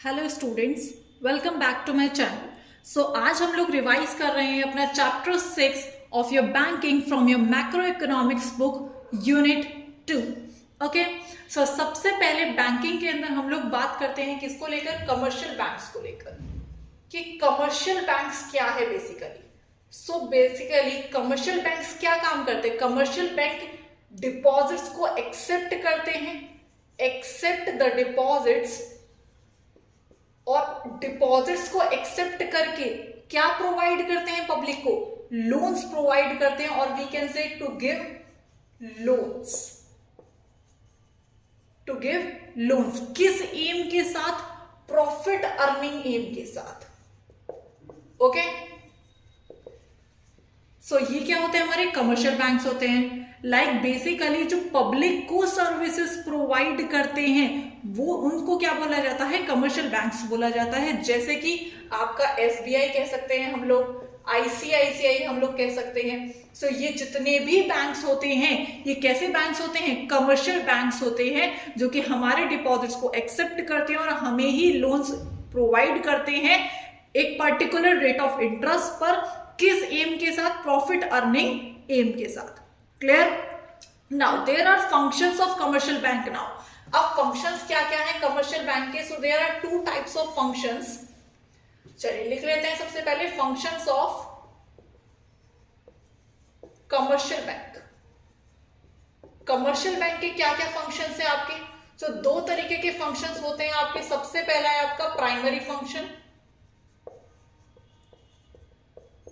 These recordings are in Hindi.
Hello students, welcome back to my channel. So आज हम लोग रिवाइज कर रहे हैं अपना chapter 6 of your banking from your macro economics book unit 2। Okay, so सबसे पहले बैंकिंग के अंदर हम लोग बात करते हैं किसको लेकर, कमर्शियल बैंक्स को लेकर, कि कमर्शियल बैंक्स क्या है basically. So basically commercial banks क्या काम करते हैं? कमर्शियल बैंक डिपॉजिट्स को एक्सेप्ट करते हैं, एक्सेप्ट द डिपॉजिट्स, और डिपॉजिट्स को एक्सेप्ट करके क्या प्रोवाइड करते हैं पब्लिक को? लोन्स प्रोवाइड करते हैं, और we can say to give loans. To give loans किस एम के साथ? प्रॉफिट अर्निंग एम के साथ। ओके, सो ये क्या होते हैं? हमारे कमर्शियल बैंक्स होते हैं। लाइक बेसिकली जो पब्लिक को सर्विसेज प्रोवाइड करते हैं वो उनको क्या बोला जाता है? कमर्शियल बैंक्स बोला जाता है। जैसे कि आपका एसबीआई कह सकते हैं हम लोग, आईसीआईसीआई हम लोग कह सकते हैं। सो ये जितने भी बैंक्स होते हैं ये कैसे बैंक्स होते हैं? कमर्शियल बैंक्स होते हैं, जो कि हमारे डिपॉजिट्स को एक्सेप्ट करते हैं और हमें ही लोन्स प्रोवाइड करते हैं एक पर्टिकुलर रेट ऑफ इंटरेस्ट पर। किस एम के साथ? प्रॉफिट अर्निंग एम के साथ। Clear? Now there are functions of commercial bank. Now अब फंक्शंस क्या क्या है कमर्शियल बैंक के? So there are two types of functions. चलिए लिख लेते हैं सबसे पहले functions of commercial bank. Commercial bank के क्या क्या फंक्शंस है आपके? तो दो तरीके के फंक्शंस होते हैं आपके। सबसे पहला है आपका प्राइमरी फंक्शन,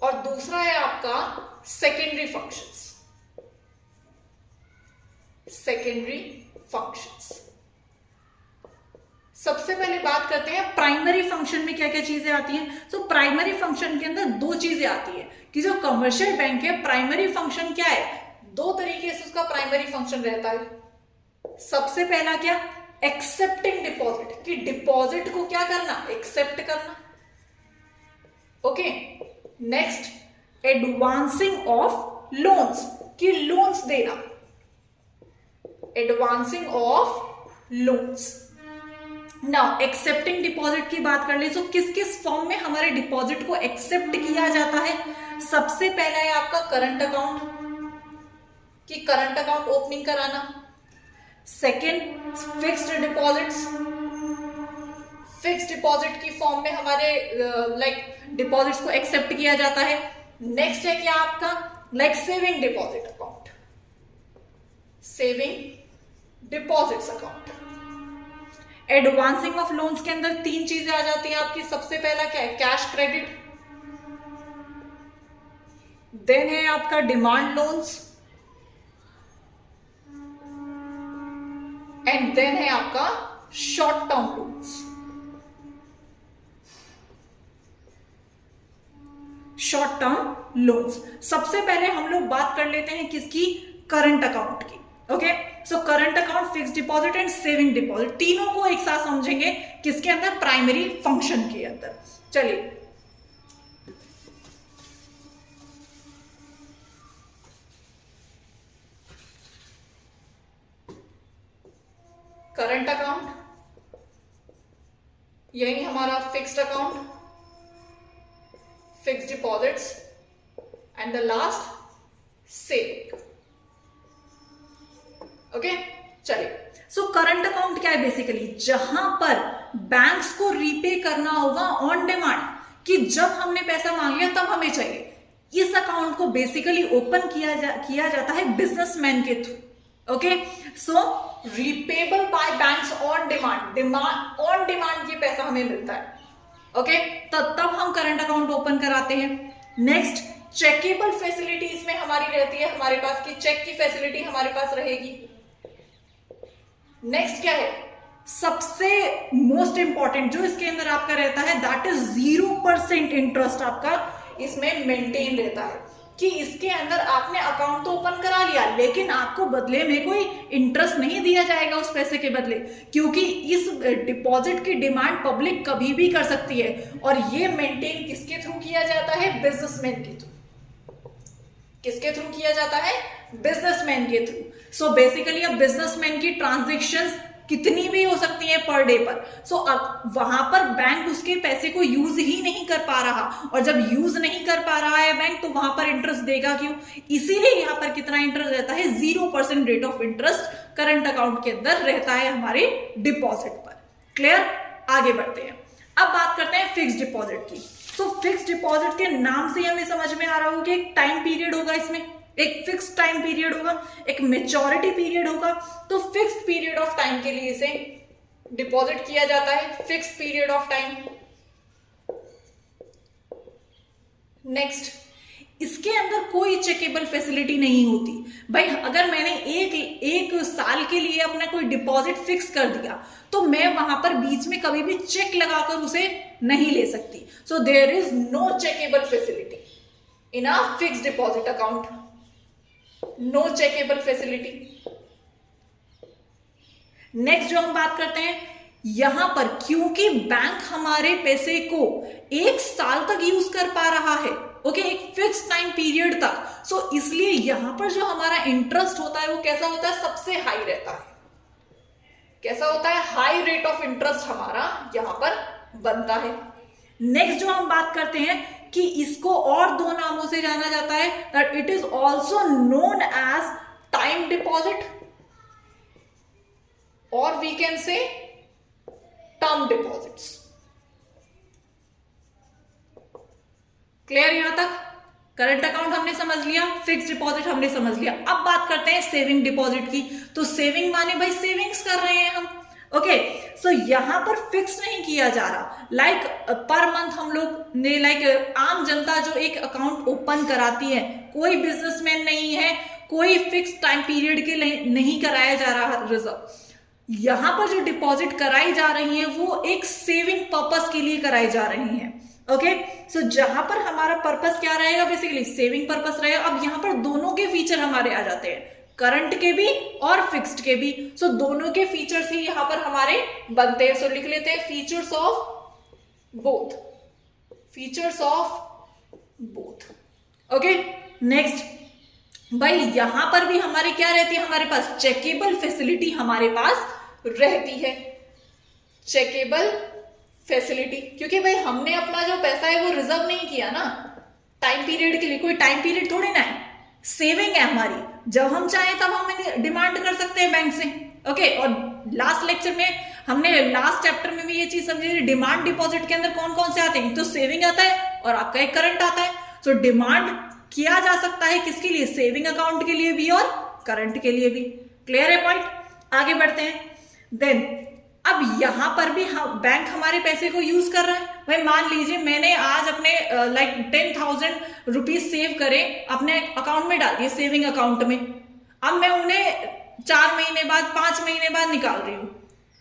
और दूसरा है आपका सेकेंडरी फंक्शंस। Secondary functions. सबसे पहले बात करते हैं प्राइमरी फंक्शन में क्या क्या चीजें आती हैं। तो प्राइमरी फंक्शन के अंदर दो चीजें आती है कि जो कमर्शियल बैंक है प्राइमरी फंक्शन क्या है? दो तरीके से उसका प्राइमरी फंक्शन रहता है। सबसे पहला क्या? एक्सेप्टिंग डिपॉजिट, कि डिपॉजिट को क्या करना? एक्सेप्ट करना। Okay, next advancing of loans, कि लोन्स देना। Advancing of loans. Now accepting deposit की बात कर ले तो किस किस फॉर्म में हमारे डिपॉजिट को एक्सेप्ट किया जाता है? सबसे पहला है आपका करंट अकाउंट, कि करंट अकाउंट ओपनिंग कराना। Second fixed deposits, fixed deposit की फॉर्म में हमारे डिपॉजिट्स को एक्सेप्ट किया जाता है। नेक्स्ट है क्या आपका? Saving deposit account, saving deposits account. Advancing of loans के अंदर तीन चीजें आ जाती हैं आपकी। सबसे पहला क्या है? कैश क्रेडिट, देन है आपका डिमांड लोन्स, एंड देन है आपका short term loans. Short term loans. सबसे पहले हम लोग बात कर लेते हैं किसकी? करंट अकाउंट की। Okay, so current account, fixed deposit and saving deposit, तीनों को एक साथ समझेंगे किसके अंदर? प्राइमरी फंक्शन के अंदर। चलिए करंट अकाउंट, यही हमारा fixed account, fixed deposits, and the last saving. Okay, चलिए सो करंट अकाउंट क्या है? बेसिकली जहां पर बैंक्स को रीपे करना होगा ऑन डिमांड, कि जब हमने पैसा मांग लिया तब हमें चाहिए। इस अकाउंट को बेसिकली ओपन किया जाता है बिजनेसमैन के through. Okay, so repayable bye banks on demand, on demand ये पैसा हमें मिलता है। ओके, तब हम करंट अकाउंट ओपन कराते हैं। नेक्स्ट चेकेबल फैसिलिटी इसमें हमारी रहती है हमारे पास, की चेक की फैसिलिटी हमारे पास रहेगी। नेक्स्ट क्या है? सबसे मोस्ट इंपॉर्टेंट जो इसके अंदर आपका रहता है, दैट इज 0% इंटरेस्ट आपका इसमें मेंटेन रहता है, कि इसके अंदर आपने अकाउंट तो ओपन करा लिया लेकिन आपको बदले में कोई इंटरेस्ट नहीं दिया जाएगा उस पैसे के बदले, क्योंकि इस डिपॉजिट की डिमांड पब्लिक कभी भी कर सकती है, और ये मेंटेन किसके थ्रू किया जाता है? बिजनेसमैन के थ्रू। किसके थ्रू किया जाता है? बिजनेसमैन के थ्रू। सो बेसिकली अब बिजनेसमैन की ट्रांजैक्शंस कितनी भी हो सकती है पर डे पर। सो अब वहां पर बैंक उसके पैसे को यूज ही नहीं कर पा रहा, और जब यूज नहीं कर पा रहा है बैंक, तो वहां पर इंटरेस्ट देगा क्यों? इसीलिए यहाँ पर कितना इंटरेस्ट रहता है? 0% rate of interest current account के अंदर रहता है हमारे डिपॉजिट पर। क्लियर? आगे बढ़ते हैं। अब बात करते हैं फिक्स डिपॉजिट की। सो फिक्स डिपॉजिट के नाम से हमें समझ में आ रहा होगा कि एक टाइम पीरियड होगा, इसमें एक फिक्स टाइम पीरियड होगा, एक मेच्योरिटी पीरियड होगा। तो फिक्स पीरियड ऑफ टाइम के लिए इसे डिपॉजिट किया जाता है, fix period of time. Next, इसके अंदर कोई चेकेबल फैसिलिटी नहीं होती। भाई अगर मैंने एक साल के लिए अपना कोई डिपॉजिट फिक्स कर दिया, तो मैं वहां पर बीच में कभी भी चेक लगाकर उसे नहीं ले सकती। So there is no checkable facility in a fix deposit account, no checkable facility. Next जो हम बात करते हैं, यहां पर क्योंकि बैंक हमारे पैसे को एक साल तक यूज कर पा रहा है, ओके, एक फिक्स टाइम पीरियड तक, सो इसलिए यहां पर जो हमारा इंटरेस्ट होता है वो कैसा होता है? सबसे हाई रहता है। कैसा होता है? हाई रेट ऑफ इंटरेस्ट हमारा यहां पर बनता है। नेक्स्ट जो हम बात करते हैं कि इसको और दो नामों से जाना जाता है, that it is also known as time deposit, और we can say term deposits. Clear? यहां तक करंट अकाउंट हमने समझ लिया, फिक्स डिपॉजिट हमने समझ लिया। अब बात करते हैं सेविंग डिपॉजिट की। तो सेविंग माने भाई सेविंग्स कर रहे हैं हम, ओके। सो यहां पर फिक्स नहीं किया जा रहा, लाइक पर मंथ हम लोग ने, लाइक आम जनता जो एक अकाउंट ओपन कराती है, कोई बिजनेसमैन नहीं है, कोई फिक्स टाइम पीरियड के लिए नहीं कराया जा रहा रिजर्व। यहां पर जो डिपॉजिट कराई जा रही है वो एक सेविंग पर्पस के लिए कराई जा रही है, ओके। सो जहां पर हमारा पर्पस क्या रहेगा? बेसिकली सेविंग पर्पस रहेगा। अब यहां पर दोनों के फीचर हमारे आ जाते हैं, करंट के भी और फिक्स्ड के भी। सो दोनों के फीचर्स ही यहां पर हमारे बनते हैं। सो लिख लेते हैं features of both, features of both, okay. Next भाई यहां पर भी हमारे क्या रहती है? हमारे पास चेकेबल फैसिलिटी हमारे पास रहती है, चेकेबल फैसिलिटी, क्योंकि भाई हमने अपना जो पैसा है वो रिजर्व नहीं किया ना टाइम पीरियड के लिए, कोई टाइम पीरियड थोड़ी ना है, सेविंग है हमारी। जब हम चाहें तब हम डिमांड कर सकते हैं बैंक से, ओके। और लास्ट लेक्चर में हमने, लास्ट चैप्टर में भी ये चीज समझी, डिमांड डिपॉजिट के अंदर कौन कौन से आते हैं? तो सेविंग आता है और आपका एक करंट आता है। सो डिमांड किया जा सकता है किसके लिए? सेविंग अकाउंट के लिए भी और करंट के लिए भी। क्लियर है पॉइंट? आगे बढ़ते हैं। देन अब यहां पर भी बैंक हमारे पैसे को यूज कर रहा है। भाई मान लीजिए मैंने आज अपने लाइक 10,000 रुपीज सेव करे, अपने अकाउंट में डाल दिए, सेविंग अकाउंट में। अब मैं उन्हें 4 महीने बाद, 5 महीने बाद निकाल रही हूं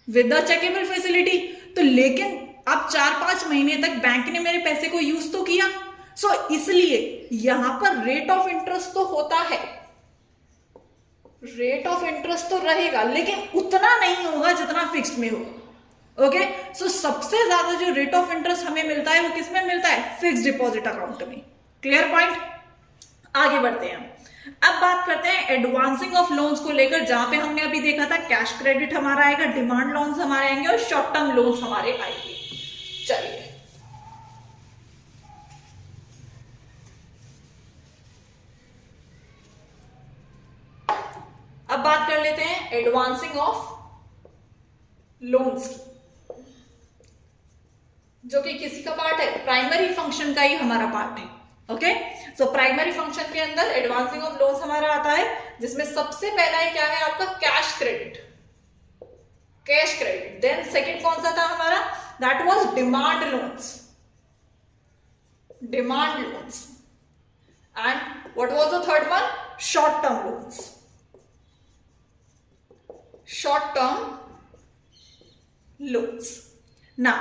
विद द चेकेबल फैसिलिटी। तो लेकिन अब 4-5 महीने तक बैंक ने मेरे पैसे को यूज तो किया। सो इसलिए यहां पर रेट ऑफ इंटरेस्ट तो होता है, रेट ऑफ इंटरेस्ट तो रहेगा, लेकिन उतना नहीं होगा जितना फिक्स्ड में होगा, ओके। सो सबसे ज्यादा जो रेट ऑफ इंटरेस्ट हमें मिलता है वो किस में मिलता है? फिक्स्ड डिपॉजिट अकाउंट में। Clear point? आगे बढ़ते हैं। अब बात करते हैं एडवांसिंग ऑफ लोन्स को लेकर, जहां पे हमने अभी देखा था कैश क्रेडिट हमारा आएगा, डिमांड लोन्स हमारे आएंगे और शॉर्ट टर्म लोन्स हमारे आएंगे। चलिए अब बात कर लेते हैं एडवांसिंग ऑफ लोन्स की, जो कि किसी का पार्ट है? प्राइमरी फंक्शन का ही हमारा पार्ट है, ओके। सो प्राइमरी फंक्शन के अंदर एडवांसिंग ऑफ लोन्स हमारा आता है, जिसमें सबसे पहला है क्या है? आपका cash credit, cash credit. Then second कौन सा था हमारा? That was demand loans, demand loans. And what was the third one? Short term loans, short term loans. ना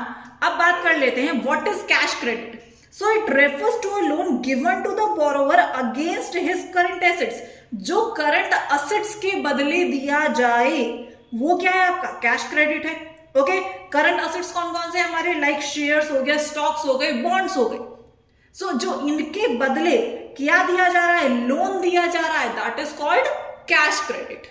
अब बात कर लेते हैं what is cash credit. So it refers to a loan given to the borrower against his current assets. जो करंट असेट्स के बदले दिया जाए वो क्या है? आपका कैश क्रेडिट है, ओके। करंट असेट्स कौन कौन से हमारे? लाइक शेयर्स हो गए, स्टॉक्स हो गए, बॉन्ड्स हो गए। सो जो इनके बदले क्या दिया जा रहा है? लोन दिया जा रहा है, that is called cash credit.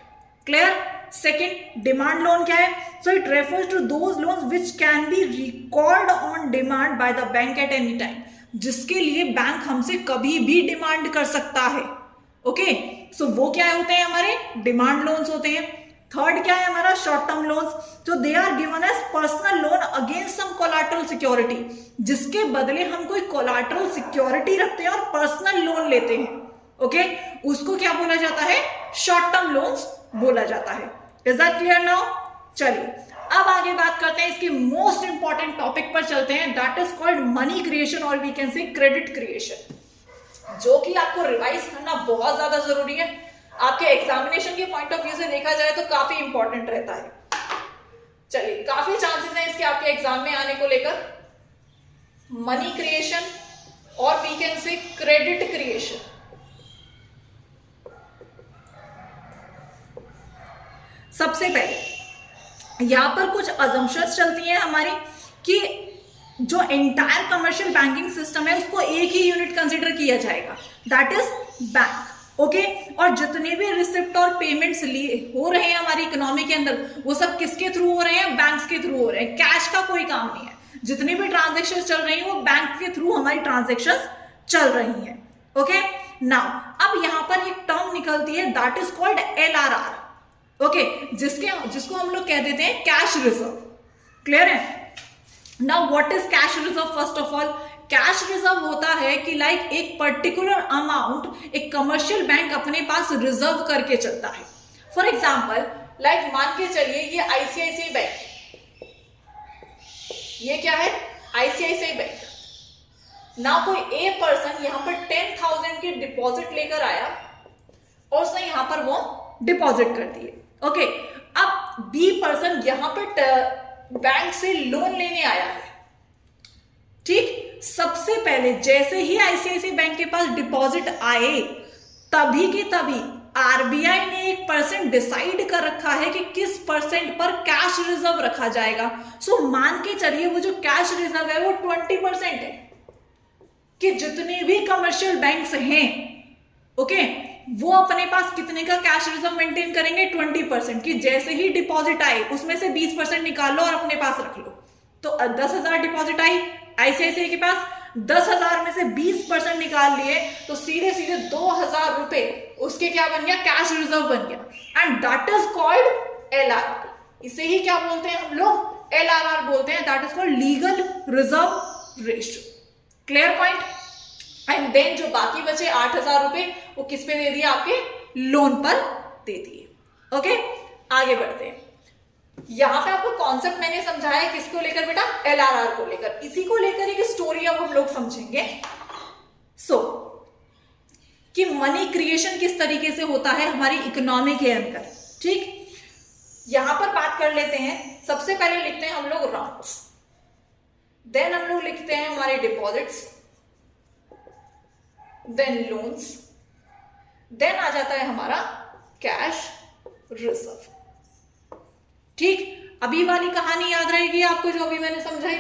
Clear? Second, demand loan क्या है? So it refers to those loans which can be recalled on demand by the bank at any time, जिसके लिए बैंक हमसे कभी भी डिमांड कर सकता है। ओके, सो वो क्या होते हैं? हमारे डिमांड लोन्स होते हैं। थर्ड क्या है हमारा? Short term loans, so they are given as personal loan against some collateral security, जिसके बदले हम कोई कोलैटरल सिक्योरिटी रखते हैं और पर्सनल लोन लेते हैं। ओके, उसको क्या बोला जाता है? शॉर्ट टर्म लोन्स बोला जाता है। Is that clear now? चलिए अब आगे बात करते हैं, इसके मोस्ट इंपॉर्टेंट टॉपिक पर चलते हैं, that is called money creation और we can say credit creation, जो कि आपको रिवाइज करना बहुत ज्यादा जरूरी है। आपके एग्जामिनेशन के पॉइंट ऑफ व्यू से देखा जाए तो काफी इंपॉर्टेंट रहता है। चलिए, काफी चांसेस हैं इसके आपके एग्जाम में आने को लेकर। मनी क्रिएशन और we can say credit creation. सबसे पहले यहां पर कुछ अजम्पशंस चलती हैं हमारी कि जो एंटायर कमर्शियल बैंकिंग सिस्टम है उसको एक ही यूनिट कंसिडर किया जाएगा, दैट इज बैंक। ओके, और जितने भी रिसिप्ट और पेमेंट्स लिए हो रहे हैं हमारी इकोनॉमी के अंदर, वो सब किसके थ्रू हो रहे हैं? बैंक्स के थ्रू हो रहे हैं। कैश का कोई काम नहीं है। जितनी भी ट्रांजेक्शन चल रही है वो बैंक के थ्रू हमारी ट्रांजेक्शन चल रही है। ओके, नाउ अब यहां पर एक टर्म निकलती है, that is called LRR। Okay, जिसको हम लोग कह देते हैं कैश रिजर्व। क्लियर है? Now what is cash reserve? First of all, cash reserve होता है कि लाइक एक पर्टिकुलर अमाउंट एक कमर्शियल बैंक अपने पास रिजर्व करके चलता है। फॉर एग्जाम्पल, लाइक मान के चलिए ये आईसीआईसीआई बैंक है। ये क्या है? ICICI bank. ना कोई ए पर्सन यहां पर 10,000 की डिपॉजिट लेकर आया और उसने यहां पर वो डिपॉजिट कर दिए। ओके, अब बी पर्सन यहां पर बैंक से लोन लेने आया है। ठीक, सबसे पहले जैसे ही आईसीआईसीआई बैंक के पास डिपॉजिट आए, तभी के तभी आरबीआई ने एक परसेंट डिसाइड कर रखा है कि किस परसेंट पर कैश रिजर्व रखा जाएगा। सो मान के चलिए वो जो कैश रिजर्व है वो 20% है, कि जितने भी कमर्शियल बैंक्स हैं, ओके, वो अपने पास कितने का कैश रिजर्व मेंटेन करेंगे? 20%, कि जैसे ही डिपॉजिट आए उसमें से 20% निकाल लो और अपने पास रख लो। तो 10,000 डिपॉजिट आई आईसीआईसीआई के पास, 10,000 में से 20% निकाल लिए तो सीधे सीधे 2,000 रुपए उसके क्या बन गया? कैश रिजर्व बन गया। And that is called LRR। इसे ही क्या बोलते हैं हम लोग? LRR बोलते हैं, that is called legal reserve ratio. Clear point? And then जो बाकी बचे 8,000 रुपए वो किस पे दे दिए? आपके लोन पर दे दिए। ओके, आगे बढ़ते हैं। यहां पे आपको कॉन्सेप्ट मैंने समझाया है, किसको लेकर बेटा? LRR को लेकर। इसी को लेकर एक स्टोरी अब हम लोग समझेंगे। कि मनी क्रिएशन किस तरीके से होता है हमारी इकोनॉमी के अंदर। ठीक, यहां पर बात कर लेते हैं। सबसे पहले लिखते हैं हम लोग राउंड्स, देन हम लोग लिखते हैं हमारे डिपॉजिट्स, देन लोन्स, देन आ जाता है हमारा कैश रिजर्व। ठीक, अभी वाली कहानी याद रहेगी आपको जो अभी मैंने समझाई।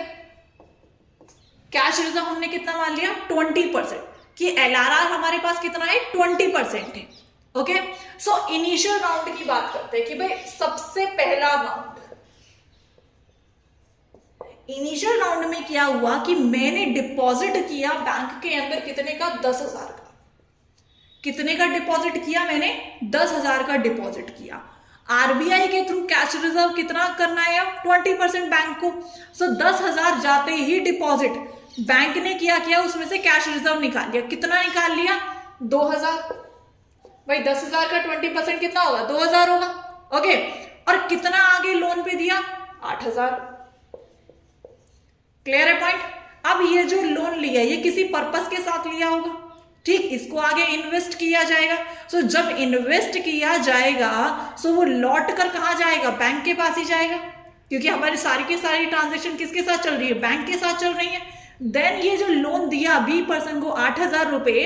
कैश रिजर्व हमने कितना मान लिया? 20%, कि LRR हमारे पास कितना है? 20% है। ओके, सो इनिशियल राउंड की बात करते हैं कि भाई सबसे पहला राउंड, इनिशियल राउंड में क्या हुआ कि मैंने डिपॉजिट किया बैंक के अंदर कितने का? 10,000 का। कितने का डिपॉजिट किया मैंने? 10,000 का डिपॉजिट किया। आरबीआई के थ्रू कैश रिजर्व कितना करना है? 20% बैंक को। सो 10,000 जाते ही डिपॉजिट बैंक ने किया उसमें से कैश रिजर्व निकाल लिया। कितना निकाल लिया? 2,000। भाई 10,000 का 20% कितना होगा? 2,000 होगा। ओके, और कितना आगे लोन पे दिया? 8,000। क्लियर है पॉइंट? अब ये जो लोन लिया ये किसी पर्पस के साथ लिया होगा। ठीक, इसको आगे इन्वेस्ट किया जाएगा। सो जब इन्वेस्ट किया जाएगा सो वो लौट कर कहां जाएगा? बैंक के पास ही जाएगा, क्योंकि हमारी सारी की सारी ट्रांजेक्शन किसके साथ चल रही है? बैंक के साथ चल रही है। देन ये जो लोन दिया बी पर्सन को 8,000 रुपए,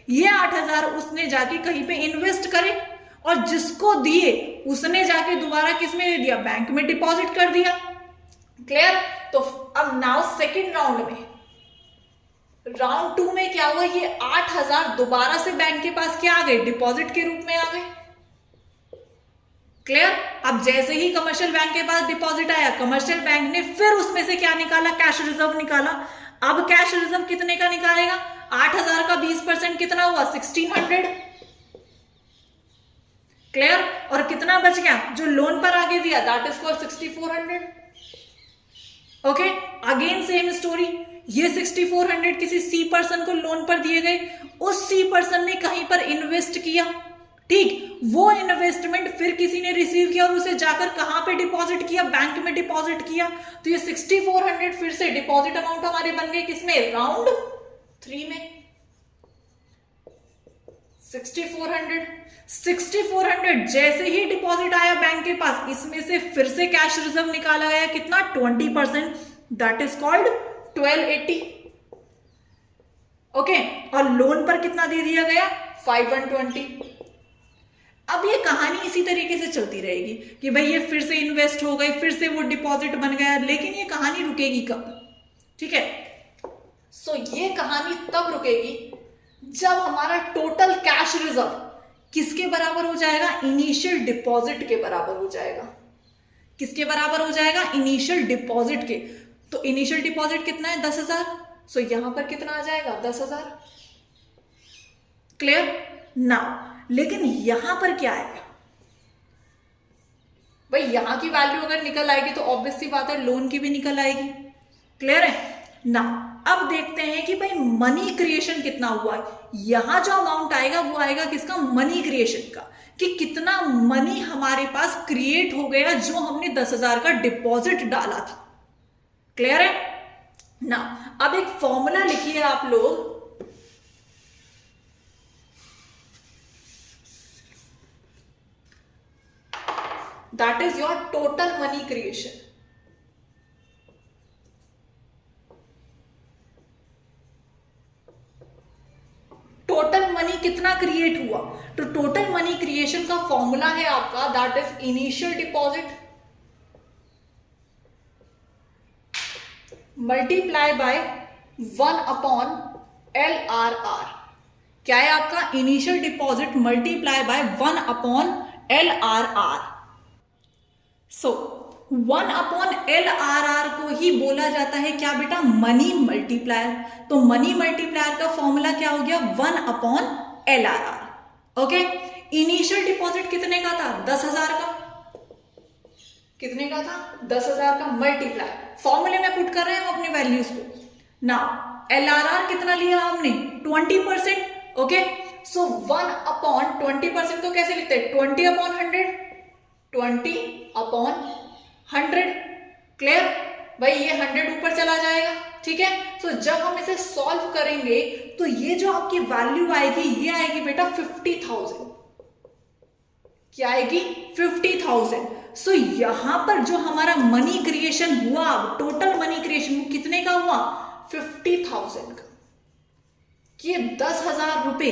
ये 8,000 उसने जाके कहीं पे इन्वेस्ट करे, और जिसको दिए उसने जाके दोबारा किस में दे दिया? बैंक में डिपॉजिट कर दिया। क्लियर? तो अब नाउ सेकेंड राउंड में, राउंड 2 में क्या हुआ? ये 8,000 दोबारा से बैंक के पास क्या आ गए? डिपॉजिट के रूप में आ गए। क्लियर। अब जैसे ही कमर्शियल बैंक के पास डिपॉजिट आया, कमर्शियल बैंक ने फिर उसमें से क्या निकाला, कैश रिजर्व निकाला। अब कैश रिजर्व कितने का निकालेगा, 8,000 का 20% कितना हुआ, 1600। क्लियर। और कितना बच गया जो लोन पर आगे दिया, that is called 6400। Okay, again same story, ये 6400 किसी सी पर्सन को लोन पर दिए गए, उस सी पर्सन ने कहीं पर इन्वेस्ट किया, ठीक, वो इन्वेस्टमेंट फिर किसी ने रिसीव किया और उसे जाकर कहां पे डिपॉजिट किया, बैंक में डिपॉजिट किया। तो ये 6400 फिर से डिपॉजिट अमाउंट हमारे बन गए किसमें, राउंड 3 में। 6400 जैसे ही डिपॉजिट आया बैंक के पास, इसमें से फिर से कैश रिजर्व निकाला गया, कितना, 20%, दैट इज कॉल्ड 1280। ओके, और लोन पर कितना दे दिया गया, 520। अब ये कहानी इसी तरीके से चलती रहेगी कि भाई ये फिर से इन्वेस्ट हो गई, फिर से वो डिपॉजिट बन गया, लेकिन ये कहानी रुकेगी कब, ठीक है। सो ये कहानी तब रुकेगी जब हमारा टोटल कैश रिजर्व किसके बराबर हो जाएगा, इनिशियल डिपॉजिट के बराबर हो जाएगा। किसके बराबर हो जाएगा, इनिशियल डिपॉजिट के। तो इनिशियल डिपॉजिट कितना है, 10,000। सो यहां पर कितना आ जाएगा, 10,000। Clear now. लेकिन यहां पर क्या आएगा भाई, यहां की वैल्यू अगर निकल आएगी तो ऑब्वियस सी बात है लोन की भी निकल आएगी। क्लियर है ना। अब देखते हैं कि भाई मनी क्रिएशन कितना हुआ है। यहां जो अमाउंट आएगा वो आएगा किसका, मनी क्रिएशन का, कि कितना मनी हमारे पास क्रिएट हो गया जो हमने 10,000 का डिपॉजिट डाला था। क्लियर है ना। अब एक फॉर्मूला लिखिए आप लोग, that is your total money creation. Total money कितना क्रिएट हुआ, तो टोटल मनी क्रिएशन का फॉर्मूला है आपका, that is initial deposit multiply by 1/LRR। क्या है आपका, initial deposit multiply by 1/LRR। So 1/LRR को ही बोला जाता है क्या बेटा, मनी मल्टीप्लायर। तो मनी मल्टीप्लायर का फॉर्मूला क्या हो गया, 1/LRR। ओके, इनिशियल डिपॉजिट कितने का था, 10,000 का। कितने का था, 10,000 का, मल्टीप्लाई फॉर्मूले में पुट कर रहे हैं हम अपनी वैल्यूज को। नाउ LRR कितना लिया हमने, 20%। ओके, सो 1/20% को कैसे लिखते हैं, 20/100, 20/100। क्लियर भाई, ये 100 ऊपर चला जाएगा, ठीक है। सो जब हम इसे सॉल्व करेंगे तो ये जो आपकी वैल्यू आएगी, ये आएगी बेटा 50,000। क्या आएगी, 50,000। सो यहां पर जो हमारा मनी क्रिएशन हुआ, टोटल मनी क्रिएशन वो कितने का हुआ, 50,000 का। ये 10,000 रुपए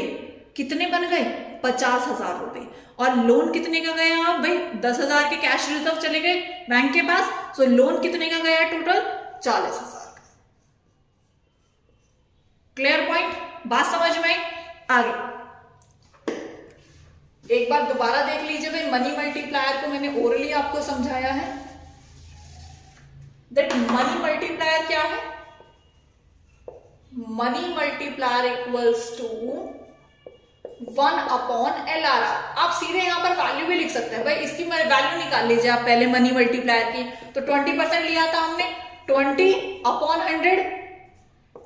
कितने बन गए, 50,000 रुपए। और लोन कितने का गया आप भाई, 10,000 के कैश रिजर्व चले गए बैंक के पास, सो लोन कितने का गया टोटल, 40,000 का। क्लियर पॉइंट, बात समझ में आगे। एक बार दोबारा देख लीजिए भाई, मनी मल्टीप्लायर को मैंने ओरली आपको समझाया है। दैट मनी मल्टीप्लायर क्या है, money multiplier equals to 1/LRR। आप सीधे यहां पर वैल्यू भी लिख सकते हैं भाई, इसकी वैल्यू निकाल लीजिए आप पहले मनी मल्टीप्लायर की। तो 20% लिया था हमने, 20/100,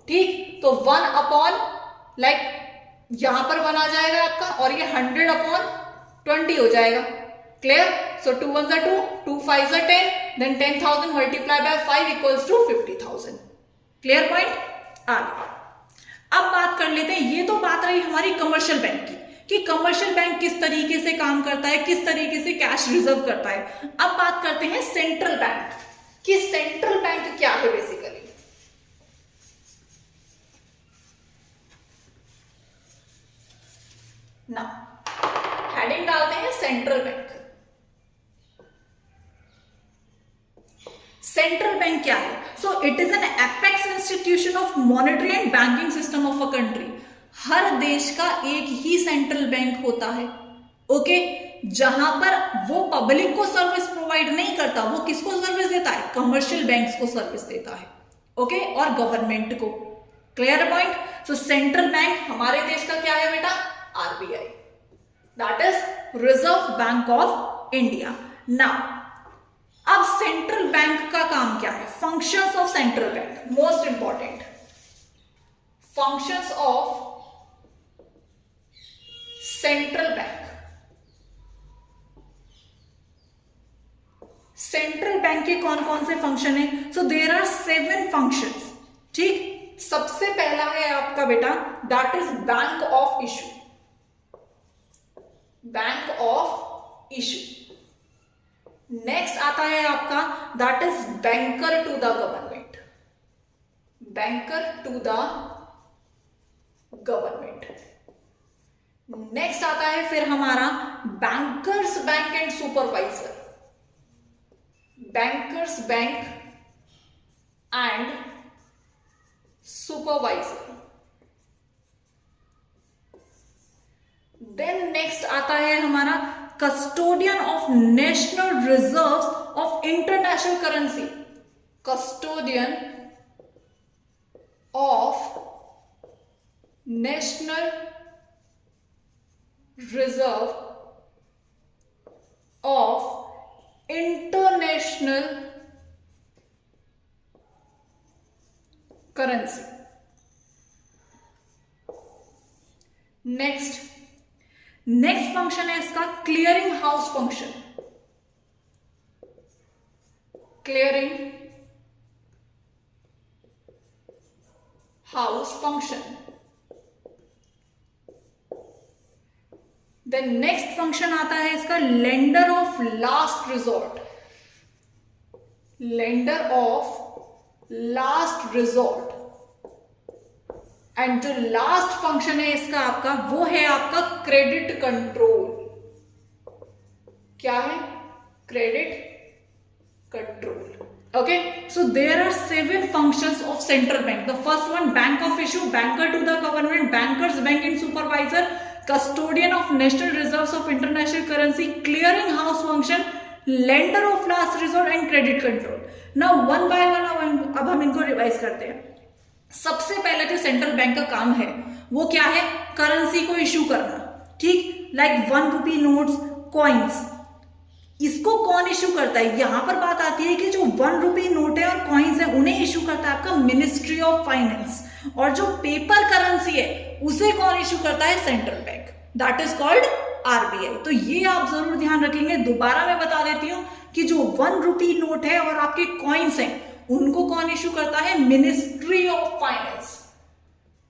ठीक। तो 1/, यहां पर 1 आ जाएगा आपका, और ये 100/20 हो जाएगा। Clear. So 2 1 2, 2 5 10, then 10,000 multiply by 5 equals to 50,000। Clear point. आगे अब बात कर लेते हैं, ये तो बात रही हमारी कमर्शियल बैंक की, कि कमर्शियल बैंक किस तरीके से काम करता है, किस तरीके से कैश रिजर्व करता है। अब बात करते हैं सेंट्रल बैंक कि सेंट्रल बैंक क्या है बेसिकली। ना हेडिंग डालते हैं सेंट्रल बैंक। सेंट्रल बैंक क्या है, so it is an apex institution of monetary and banking system of a country. हर देश का एक ही सेंट्रल बैंक होता है। ओके, जहां पर वो पब्लिक को सर्विस प्रोवाइड नहीं करता, वो किसको सर्विस देता है? कमर्शियल बैंक्स को सर्विस देता है, ओके, और गवर्नमेंट को। Clear point? सो सेंट्रल बैंक हमारे देश का क्या है बेटा? RBI, that is reserve bank of India. Now अब सेंट्रल बैंक का काम क्या है? Functions of central bank, most important functions of central bank. Central bank के कौन कौन से फंक्शन है? सो देयर आर 7 फंक्शंस, ठीक। सबसे पहला है आपका बेटा, that is bank of issue, bank of issue. Next आता है आपका, that is banker to the government, banker to the government. Next आता है फिर हमारा bankers bank and supervisor, bankers bank and supervisor. Then next आता है हमारा custodian of national reserves of international currency, custodian of national reserve of international currency. Next function है इसका clearing house function, clearing house function. Then next function आता है इसका lender of last resort, lender of last resort. And जो लास्ट फंक्शन है इसका आपका, वो है आपका क्रेडिट कंट्रोल। क्या है? Credit control. Okay, so there are 7 functions of central bank. The first one, bank of issue, banker to the government, bankers bank and supervisor, custodian of national reserves of international currency, clearing house function, lender of last resort and credit control. Now one by one अब हम इनको रिवाइज करते हैं। सबसे पहले जो सेंट्रल बैंक का काम है वो क्या है? करेंसी को इश्यू करना, ठीक, लाइक 1 रुपी नोट्स, कॉइन्स। इसको कौन इश्यू करता है? यहां पर बात आती है कि जो 1 रुपी नोट है और कॉइन्स है उन्हें इश्यू करता है आपका मिनिस्ट्री ऑफ फाइनेंस, और जो पेपर करेंसी है उसे कौन इश्यू करता है? Central bank, that is called RBI. तो ये आप जरूर ध्यान रखेंगे। दोबारा मैं बता देती हूं कि जो 1 रुपी नोट है और आपके कॉइन्स हैं उनको कौन इश्यू करता है? Ministry of finance.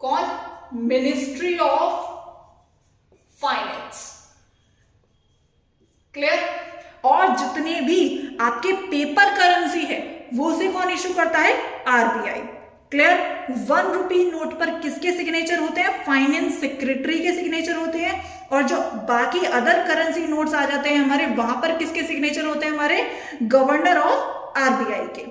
कौन? Ministry of finance. क्लियर? और जितने भी आपके पेपर करेंसी है वो से कौन इश्यू करता है? आरबीआई। क्लियर? 1 रुपी नोट पर किसके सिग्नेचर होते हैं? फाइनेंस सेक्रेटरी के सिग्नेचर होते हैं। और जो बाकी अदर करेंसी नोट्स आ जाते हैं हमारे, वहां पर किसके सिग्नेचर होते हैं? हमारे गवर्नर ऑफ आरबीआई के।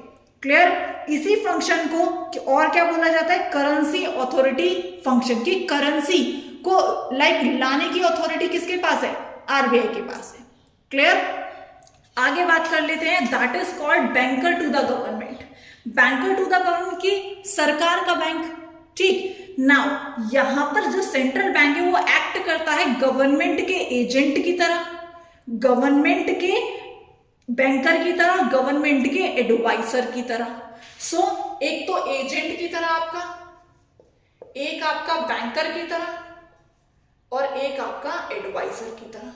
क्लियर? इसी फंक्शन को और क्या बोला जाता है? Currency authority function. की करेंसी को लाने की अथॉरिटी किसके पास है? आरबीआई के पास है। क्लियर? आगे बात कर लेते हैं, that is called banker to the government. Banker to the government की सरकार का बैंक, ठीक। नाउ यहां पर जो सेंट्रल बैंक है वो एक्ट करता है गवर्नमेंट के एजेंट की तरह, गवर्नमेंट के बैंकर की तरह, गवर्नमेंट के एडवाइजर की तरह। सो एक तो एजेंट की तरह आपका, एक आपका बैंकर की तरह और एक आपका एडवाइजर की तरह।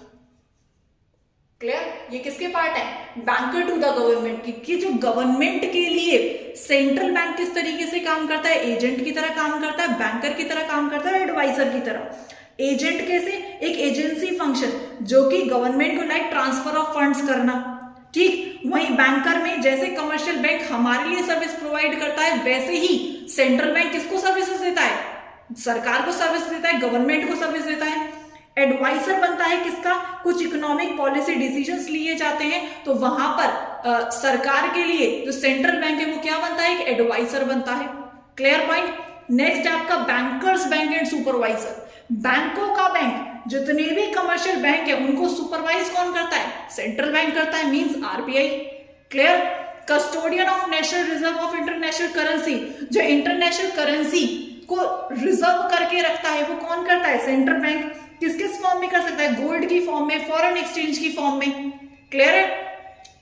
क्लियर? ये किसके पार्ट है? बैंकर टू द गवर्नमेंट की। कि जो गवर्नमेंट के लिए सेंट्रल बैंक किस तरीके से काम करता है? एजेंट की तरह काम करता है, बैंकर की तरह काम करता है, एडवाइजर की तरह। एजेंट कैसे? एक एजेंसी फंक्शन जो कि गवर्नमेंट को लाइक ट्रांसफर ऑफ फंड्स करना, ठीक। वहीं बैंकर में जैसे कमर्शियल बैंक हमारे लिए सर्विस प्रोवाइड करता है, वैसे ही सेंट्रल बैंक किसको सर्विसेज देता है? सरकार को सर्विस देता है, गवर्नमेंट को सर्विस देता है। एडवाइजर बनता है किसका? कुछ इकोनॉमिक पॉलिसी डिसीजंस लिए जाते हैं तो वहां पर सरकार के लिए जो सेंट्रल बैंक है वो क्या बनता है? एक एडवाइजर बनता है। Clear point? नेक्स्ट है आपका बैंकर्स बैंक एंड सुपरवाइजर। बैंकों का बैंक, जितने भी कमर्शियल बैंक है उनको सुपरवाइज कौन करता है? सेंट्रल बैंक करता है, means RBI. Clear? Custodian of national reserve of international currency, जो इंटरनेशनल करेंसी को रिजर्व करके रखता है वो कौन करता है? Central bank. किस किस फॉर्म में कर सकता है? गोल्ड की फॉर्म में, फॉरेन एक्सचेंज की फॉर्म में। क्लियर है?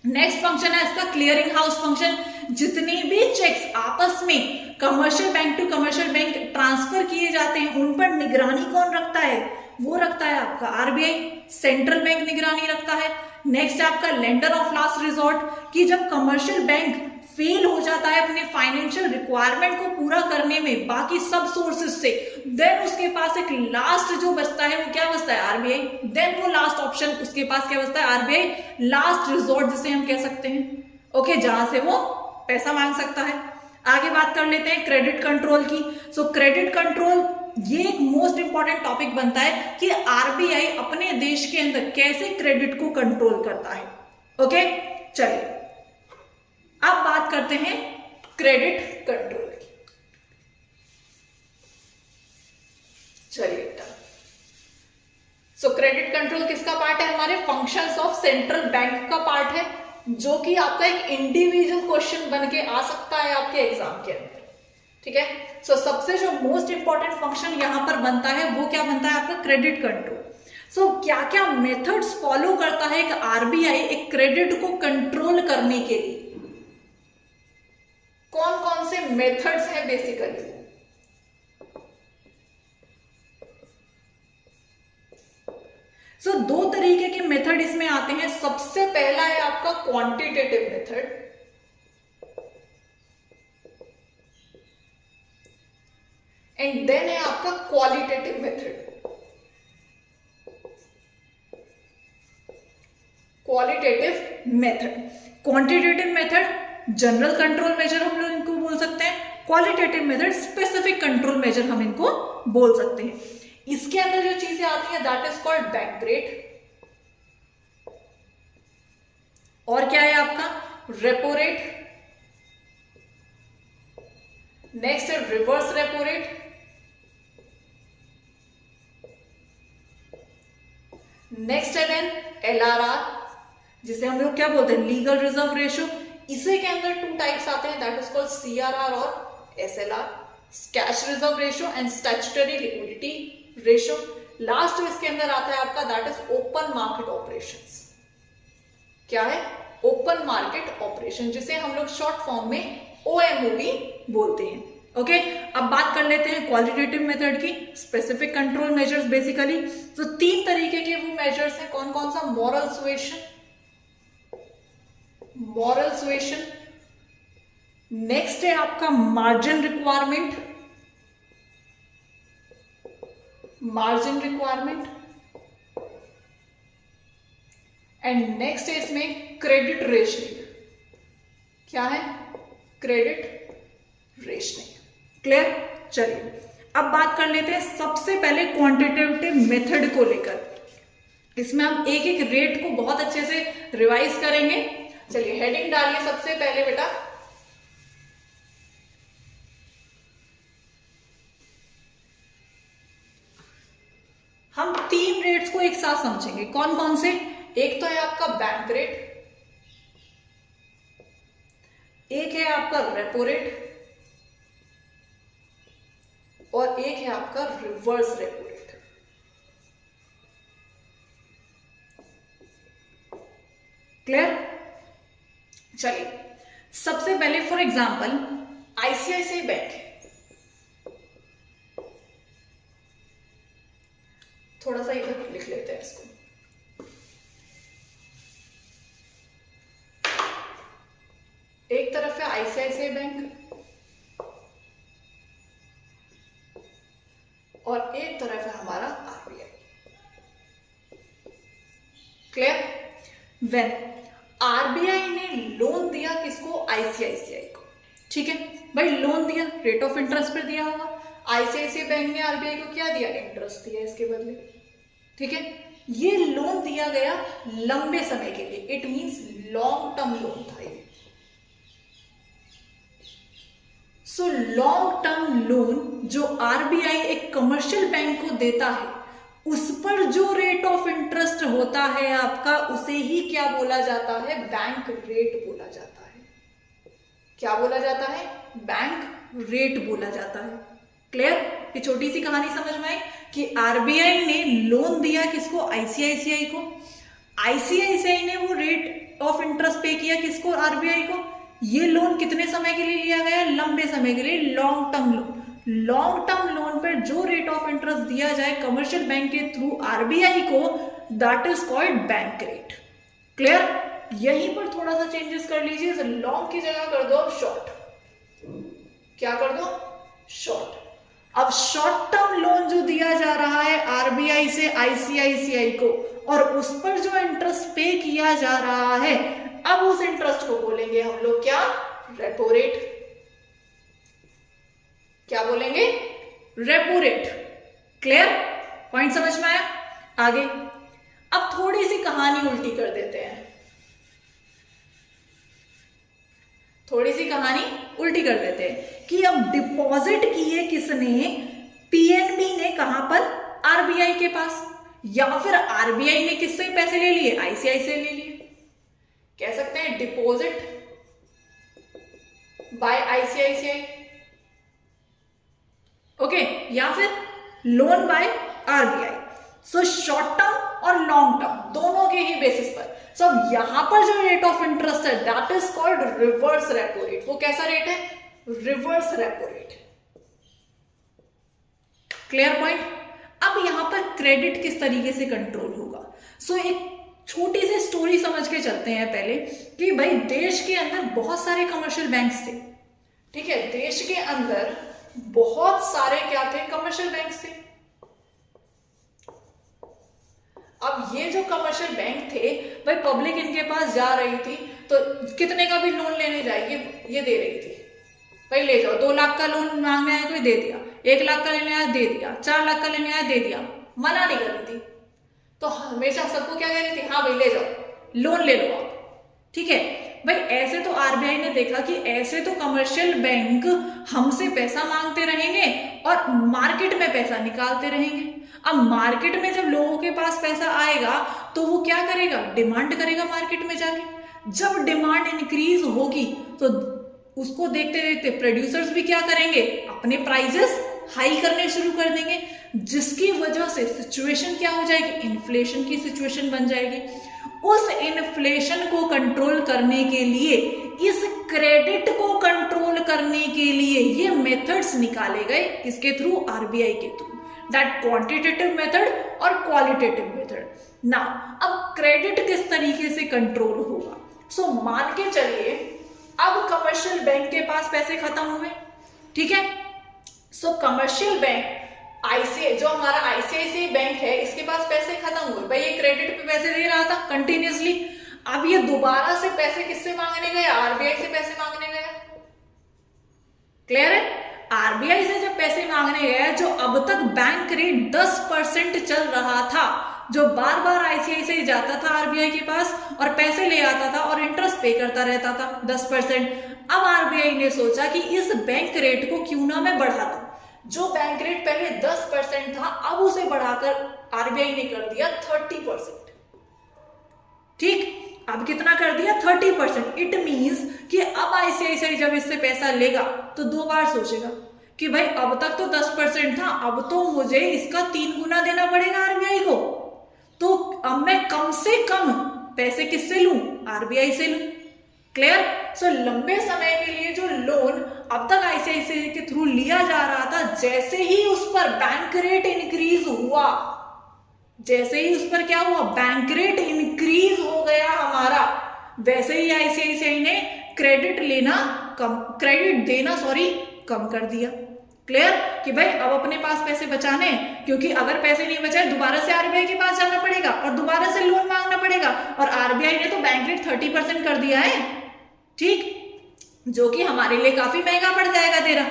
नेक्स्ट फंक्शन है इसका क्लियरिंग हाउस फंक्शन। जितने भी चेक्स आपस में commercial bank to commercial bank transfer किए जाते हैं उन पर निगरानी कौन रखता है? वो रखता है आपका आरबीआई, सेंट्रल बैंक निगरानी रखता है। नेक्स्ट है आपका लेंडर ऑफ लास्ट रिजॉर्ट, कि जब कमर्शियल बैंक फेल हो जाता है अपने फाइनेंशियल रिक्वायरमेंट को पूरा करने में बाकी सब सोर्सेज से, देन उसके पास एक लास्ट जो बचता है वो क्या बचता है? आरबीआई। देन वो लास्ट ऑप्शन उसके पास क्या बचता है? आरबीआई, लास्ट रिजॉर्ट जिसे हम कह सकते हैं। ओके, जहां से वो पैसा मांग सकता है। आगे बात कर लेते हैं क्रेडिट कंट्रोल की। सो क्रेडिट कंट्रोल ये एक मोस्ट इंपॉर्टेंट टॉपिक बनता है कि आरबीआई अपने देश के अंदर कैसे क्रेडिट को कंट्रोल करता है। ओके, चलिए अब बात करते हैं क्रेडिट कंट्रोल की। चलिए, सो क्रेडिट कंट्रोल किसका पार्ट है? हमारे फंक्शंस ऑफ सेंट्रल बैंक का पार्ट है, जो कि आपका एक इंडिविजुअल क्वेश्चन बन के आ सकता है आपके एग्जाम के अंदर। ठीक है, सो सबसे जो मोस्ट इंपॉर्टेंट फंक्शन यहां पर बनता है वो क्या बनता है? आपका क्रेडिट कंट्रोल। सो क्या क्या मेथड्स फॉलो करता है एक आरबीआई एक क्रेडिट को कंट्रोल करने के लिए? कौन कौन से मेथड्स हैं बेसिकली? सो दो तरीके के मेथड इसमें आते हैं। सबसे पहला है आपका क्वांटिटेटिव मेथड, एंड देन है आपका qualitative method. Qualitative method, quantitative method general control measure हम लोग इनको बोल सकते हैं, qualitative method specific control measure हम इनको बोल सकते हैं। इसके अंदर जो चीजें आती हैं that is called bank rate, और क्या है आपका? रेपो रेट, नेक्स्ट है रिवर्स रेपो रेट, नेक्स्ट है देन एलआरआर, जिसे हम लोग क्या बोलते हैं? Legal reserve ratio. इसे के अंदर टू टाइप्स आते हैं दैट इज कॉल्ड सीआरआर और SLR, cash reserve ratio and statutory liquidity ratio. Last जो इसके अंदर आता है आपका that is open market operations. क्या है? ओपन मार्केट ऑपरेशन, जिसे हम लोग शॉर्ट फॉर्म में ओएमओपी बोलते हैं। ओके, अब बात कर लेते हैं क्वालिटेटिव मेथड की, स्पेसिफिक कंट्रोल मेजर्स बेसिकली। तो तीन तरीके के वो मेजर्स हैं, कौन कौन सा? Moral suasion, moral suasion, next है आपका margin requirement, margin requirement, and next है इसमें क्रेडिट रेशनिंग। क्या है? Credit rationing. क्लियर? चलिए अब बात कर लेते हैं सबसे पहले क्वांटिटेटिव मेथड को लेकर। इसमें हम एक एक रेट को बहुत अच्छे से रिवाइज करेंगे। चलिए हेडिंग डालिए सबसे पहले बेटा। हम तीन रेट्स को एक साथ समझेंगे, कौन कौन से? एक तो है आपका बैंक रेट, एक है आपका रेपो रेट, और एक है आपका रिवर्स रेपो रेट। क्लियर? चलिए सबसे पहले फॉर एग्जांपल आईसीआईसीआई बैंक है, थोड़ा सा इधर लिख लेते हैं इसको। एक तरफ है आईसीआईसीआई बैंक और एक तरफ है हमारा आरबीआई। क्लियर? वेन आरबीआई ने लोन दिया किसको? आईसीआईसीआई को। ठीक है भाई, लोन दिया, रेट ऑफ इंटरेस्ट पर दिया होगा। आईसीआईसीआई बैंक ने आरबीआई को क्या दिया? इंटरेस्ट दिया इसके बदले। ठीक है, ये लोन दिया गया लंबे समय के लिए, it means long term loan था ये। सो लॉन्ग टर्म लोन जो आरबीआई एक कमर्शियल बैंक को देता है, उस पर जो रेट ऑफ इंटरेस्ट होता है आपका, उसे ही क्या बोला जाता है? बैंक रेट बोला जाता है। क्या बोला जाता है? बैंक रेट बोला जाता है। क्लियर? ये छोटी सी कहानी समझ में आई कि आरबीआई ने लोन दिया किसको? आईसीआईसीआई को। आईसीआईसीआई ने वो रेट ऑफ इंटरेस्ट पे किया किसको? आरबीआई को। ये लोन कितने समय के लिए लिया गया? लंबे समय के लिए, long term loan. Long term loan पर जो रेट ऑफ इंटरेस्ट दिया जाए कमर्शियल बैंक के थ्रू आरबीआई को, that is called bank rate. Clear? यहीं पर थोड़ा सा चेंजेस कर लीजिए, लॉन्ग की जगह कर दो अब शॉर्ट। क्या कर दो? शॉर्ट। अब शॉर्ट टर्म लोन जो दिया जा रहा है आरबीआई से आईसीआईसीआई को, और उस पर जो इंटरेस्ट पे किया जा रहा है, अब उस इंटरेस्ट को बोलेंगे हम लोग क्या? Repo rate. क्या बोलेंगे? Repo rate. क्लियर? पॉइंट समझ में आया? आगे अब थोड़ी सी कहानी उल्टी कर देते हैं। थोड़ी सी कहानी उल्टी कर देते हैं कि अब डिपॉजिट किए किसने? पीएनबी ने। कहां पर? आरबीआई के पास। या फिर आरबीआई ने किससे पैसे ले लिए? आईसीआई से ले लिए। कह सकते हैं डिपॉजिट बाय आईसीआईसीआई, ओके, या फिर loan by RBI. So short term और लॉन्ग टर्म दोनों के ही बेसिस पर। सो यहां पर जो रेट ऑफ इंटरेस्ट है that is called reverse repo rate. वो कैसा रेट है? Reverse repo rate. Clear point? अब यहां पर क्रेडिट किस तरीके से कंट्रोल होगा? सो एक छोटी सी स्टोरी समझ के चलते हैं पहले कि भाई देश के अंदर बहुत सारे कमर्शियल बैंक्स थे। ठीक है, देश के अंदर बहुत सारे क्या थे? कमर्शियल बैंक्स थे। अब ये जो कमर्शियल बैंक थे भाई, पब्लिक इनके पास जा रही थी तो कितने का भी लोन लेने जाएगी, ये दे रही थी भाई ले जाओ। 2 लाख का लोन मांगने आया कोई दे दिया, 1 लाख का लेने आया दे दिया, 4 लाख का लेने आया दे दिया, मना नहीं कर रही थी। तो हमेशा सबको क्या कह रही थी? हाँ भाई ले जाओ, लोन ले लो आप। ठीक है भाई, ऐसे तो आरबीआई ने देखा कि ऐसे तो कमर्शियल बैंक हमसे पैसा मांगते रहेंगे और मार्केट में पैसा निकालते रहेंगे। अब मार्केट में जब लोगों के पास पैसा आएगा तो वो क्या करेगा? डिमांड करेगा मार्केट में जाके। जब डिमांड इंक्रीज होगी तो उसको देखते देखते प्रोड्यूसर्स भी क्या करेंगे? अपने प्राइसेस हाई करने शुरू कर देंगे, जिसकी वजह से सिचुएशन क्या हो जाएगी? इन्फ्लेशन की सिचुएशन बन जाएगी। उस इन्फ्लेशन को कंट्रोल करने के लिए, इस क्रेडिट को कंट्रोल करने के लिए ये मेथड्स निकाले गए। किसके थ्रू? आरबीआई के थ्रू। दैट क्वांटिटेटिव मेथड और क्वालिटेटिव मेथड। ना अब क्रेडिट किस तरीके से कंट्रोल होगा? सो मान के चलिए अब कमर्शियल बैंक के पास पैसे खत्म हुए। ठीक है, सो कमर्शियल बैंक आईसीआई, जो हमारा आईसीआईसीआई बैंक है, इसके पास पैसे खत्म हुए। भाई ये क्रेडिट पे पैसे दे रहा था कंटिन्यूअसली। अब ये दोबारा से पैसे किससे मांगने गया? आरबीआई से पैसे मांगने गया। क्लियर है? आरबीआई से जब पैसे मांगने गया, जो अब तक बैंक रेट 10% चल रहा था, जो बार बार आईसीआईसीआई जाता था आरबीआई के पास और पैसे ले आता था और इंटरेस्ट पे करता रहता था 10%। अब आरबीआई ने सोचा कि इस बैंक रेट को क्यों ना मैं बढ़ा दूं। जो बैंक रेट पहले 10% था, अब उसे बढ़ाकर आरबीआई ने कर दिया 30%। ठीक, अब कितना कर दिया? 30%। इट मींस कि अब आईसीआईसीआई जब इससे पैसा लेगा तो 2 बार सोचेगा कि भाई अब तक तो 10% था, अब तो मुझे इसका 3 गुना देना पड़ेगा आरबीआई को। तो अब मैं कम से कम पैसे किससे लूं? आरबीआई से लूं। क्लियर? सो लंबे समय के लिए जो लोन अब तक आईसीआईसीआई के थ्रू लिया जा रहा था, जैसे ही उस पर बैंक रेट इंक्रीज हुआ, जैसे ही उस पर क्या हुआ? बैंक रेट इंक्रीज हो गया हमारा, वैसे ही आईसीआईसीआई ने क्रेडिट देना कम कर दिया। क्लियर? कि भाई अब अपने पास पैसे बचाने, क्योंकि अगर पैसे नहीं बचाए दोबारा से आरबीआई के पास जाना पड़ेगा और दोबारा से लोन मांगना पड़ेगा, और आरबीआई ने तो बैंक रेट 30% कर दिया है। ठीक, जो कि हमारे लिए काफी महंगा पड़ जाएगा तेरा।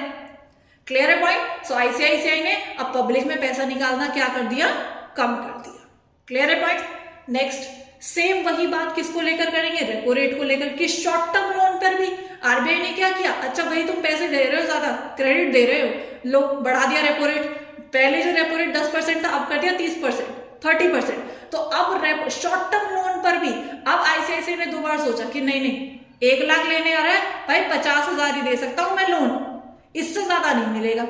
क्लियर है पॉइंट? सो आईसीआईसीआई ने अब पब्लिक में पैसा निकालना क्या कर दिया? कम कर दिया। क्लियर है पॉइंट? नेक्स्ट, सेम वही बात किसको लेकर करेंगे, रेपो रेट को लेकर, कि शॉर्ट टर्म लोन पर भी आरबीआई ने क्या किया, अच्छा भाई तुम पैसे दे रहे हो, ज्यादा क्रेडिट दे रहे हो, लो बढ़ा दिया रेपो रेट। पहले जो रेपो रेट 10% था अब कर दिया 30%, 30%। तो अब शॉर्ट टर्म लोन पर भी अब आईसीआईसीआई ने 2 बार सोचा कि नहीं नहीं, 1 लाख लेने आ रहा है भाई, 50,000 ही दे सकता हूं मैं लोन, इससे ज्यादा नहीं मिलेगा।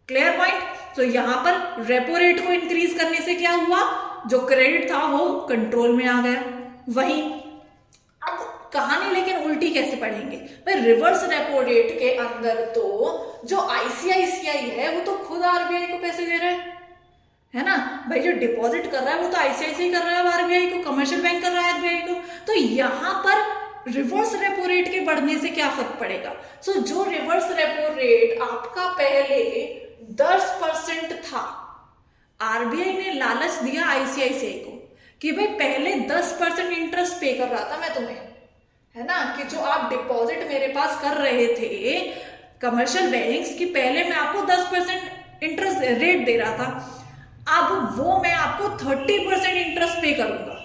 Clear point. तो यहां पर रेपो रेट को इंक्रीज करने से क्या हुआ, जो क्रेडिट था वो कंट्रोल में आ गया। वही अब कहानी लेकिन उल्टी कैसे पढ़ेंगे भाई, रिवर्स रेपो रेट के अंदर तो जो आईसीआईसीआई है वो तो खुद आरबीआई को पैसे दे रहा है ना भाई, जो डिपॉजिट कर रहा है वो तो आईसीआईसीआई कर रहा है आरबीआई को, कमर्शियल बैंक कर रहा है आरबीआई को। तो यहां पर रिवर्स रेपो रेट के बढ़ने से क्या फर्क पड़ेगा, सो जो रिवर्स रेपो रेट आपका पहले 10% था, आरबीआई ने लालच दिया आईसीआईसीआई को कि भाई पहले 10% इंटरेस्ट पे कर रहा था मैं तुम्हें, है ना, कि जो आप डिपॉजिट मेरे पास कर रहे थे कमर्शियल बैंक्स की, पहले मैं आपको 10% इंटरेस्ट रेट दे रहा था, अब वो मैं आपको 30% इंटरेस्ट पे करूंगा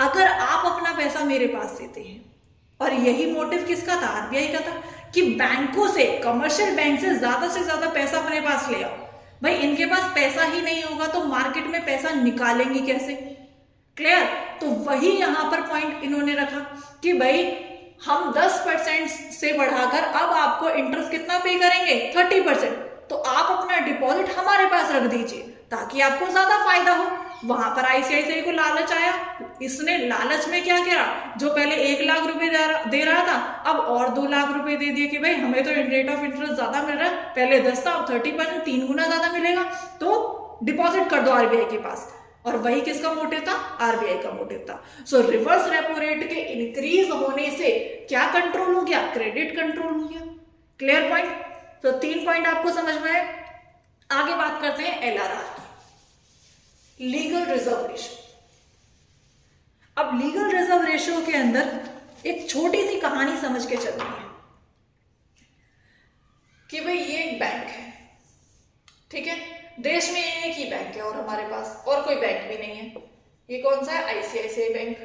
अगर आप अपना पैसा मेरे पास देते हैं। और यही मोटिव किसका था, आरबीआई का था, कि बैंकों से, कमर्शियल बैंक से ज्यादा पैसा अपने पास ले आओ। भाई इनके पास पैसा ही नहीं होगा तो मार्केट में पैसा निकालेंगे कैसे। क्लियर। तो वही यहां पर पॉइंट इन्होंने रखा कि भाई हम 10% से बढ़ाकर अब आपको इंटरेस्ट कितना पे करेंगे, 30%। तो आप अपना डिपॉजिट हमारे पास रख दीजिए ताकि आपको ज्यादा फायदा हो। वहां पर आईसीआईसीआई को लालच आया, इसने लालच में क्या किया, जो पहले 1 लाख रुपए दे रहा था अब और 2 लाख रुपए दे दिए कि भाई हमें तो रेट ऑफ इंटरेस्ट ज्यादा मिल रहा है, पहले 10 था अब 30%, 3 गुना ज्यादा मिलेगा, तो डिपॉजिट कर दो आरबीआई के पास। और वही किसका मोटिव था, आरबीआई का मोटिव था। सो रिवर्स रेपो रेट के इंक्रीज होने से क्या कंट्रोल हो गया, क्रेडिट कंट्रोल हो गया। Clear point. तो 3 पॉइंट आपको समझ में आए। आगे बात करते हैं एलआरआर की, लीगल रिजर्व रेशियो। अब लीगल रिजर्व रेशियो के अंदर एक छोटी सी कहानी समझ के चलनी है कि भाई ये एक बैंक है, ठीक है, देश में एक ही बैंक है और हमारे पास और कोई बैंक भी नहीं है। ये कौन सा है, आईसीआईसीआई बैंक।